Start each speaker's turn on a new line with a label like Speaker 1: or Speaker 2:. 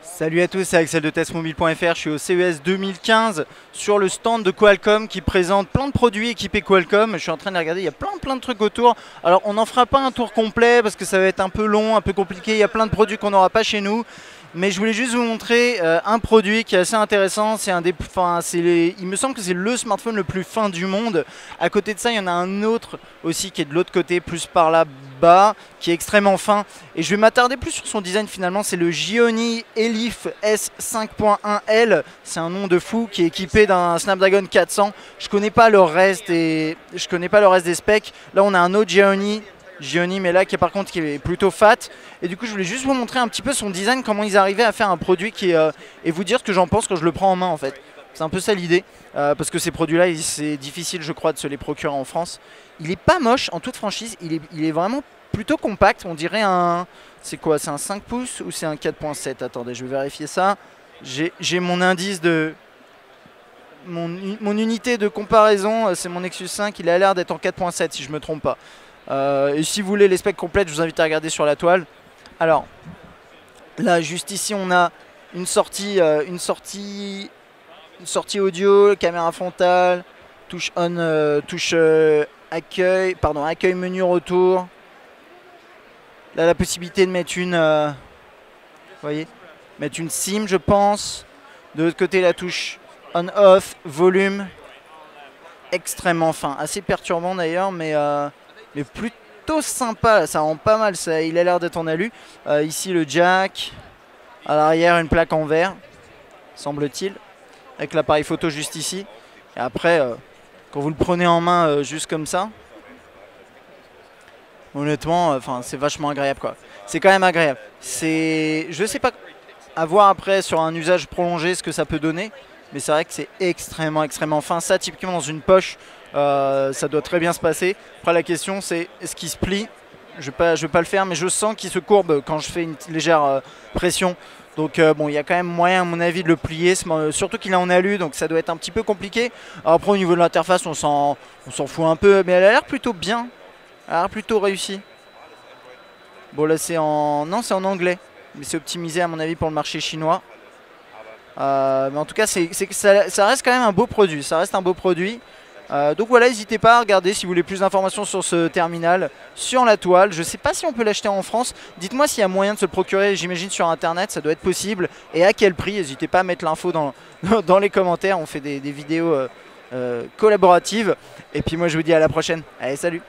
Speaker 1: Salut à tous, c'est Axel de testmobile.fr, je suis au CES 2015 sur le stand de Qualcomm qui présente plein de produits équipés Qualcomm. Je suis en train de regarder, il y a plein de trucs autour. Alors on n'en fera pas un tour complet parce que ça va être un peu long, un peu compliqué, il y a plein de produits qu'on n'aura pas chez nous. Mais je voulais juste vous montrer un produit qui est assez intéressant. C'est il me semble que c'est le smartphone le plus fin du monde. À côté de ça, il y en a un autre aussi qui est de l'autre côté, plus par là-bas, qui est extrêmement fin. Et je vais m'attarder plus sur son design finalement. C'est le Gionee Elif S5.1L. C'est un nom de fou qui est équipé d'un Snapdragon 400. Je connais pas le reste des specs. Là, on a un autre Gionee, mais là qui est plutôt fat. Et du coup je voulais juste vous montrer un petit peu son design, comment ils arrivaient à faire un produit et vous dire ce que j'en pense quand je le prends en main en fait. C'est un peu ça l'idée, parce que ces produits là c'est difficile je crois de se les procurer en France. Il est pas moche en toute franchise, il est vraiment plutôt compact, on dirait un... C'est quoi, c'est un 5 pouces ou c'est un 4.7? Attendez, je vais vérifier ça. J'ai mon indice de... Mon unité de comparaison, c'est mon Nexus 5, il a l'air d'être en 4.7 si je me trompe pas. Et si vous voulez les specs complètes, je vous invite à regarder sur la toile. Alors, là, juste ici, on a une sortie audio, caméra frontale, touche on, accueil menu retour. Là, la possibilité de mettre vous voyez, mettre une SIM, je pense. De l'autre côté, la touche on/off, volume, extrêmement fin, assez perturbant d'ailleurs, mais plutôt sympa, ça rend pas mal, ça, il a l'air d'être en alu. Ici le jack, à l'arrière une plaque en verre, semble-t-il, avec l'appareil photo juste ici. Et après, quand vous le prenez en main juste comme ça, honnêtement, c'est vachement agréable quoi. C'est quand même agréable. Je sais pas, à voir après sur un usage prolongé ce que ça peut donner, mais c'est vrai que c'est extrêmement fin. Ça, typiquement dans une poche, ça doit très bien se passer. Après la question c'est est-ce qu'il se plie? Je vais pas le faire, mais je sens qu'il se courbe quand je fais une légère pression. Donc bon, il y a quand même moyen à mon avis de le plier, surtout qu'il est en alu, donc ça doit être un petit peu compliqué. Alors après au niveau de l'interface on s'en fout un peu, mais elle a l'air plutôt bien. Elle a l'air plutôt réussie. Bon là c'est en... Non, c'est en anglais, mais c'est optimisé à mon avis pour le marché chinois. Mais en tout cas ça reste quand même un beau produit, ça reste un beau produit. Donc voilà, n'hésitez pas à regarder si vous voulez plus d'informations sur ce terminal sur la toile. Je ne sais pas si on peut l'acheter en France. Dites-moi s'il y a moyen de se le procurer, j'imagine sur internet, ça doit être possible. Et à quel prix? N'hésitez pas à mettre l'info dans les commentaires. On fait des vidéos collaboratives. Et puis moi je vous dis à la prochaine. Allez, salut!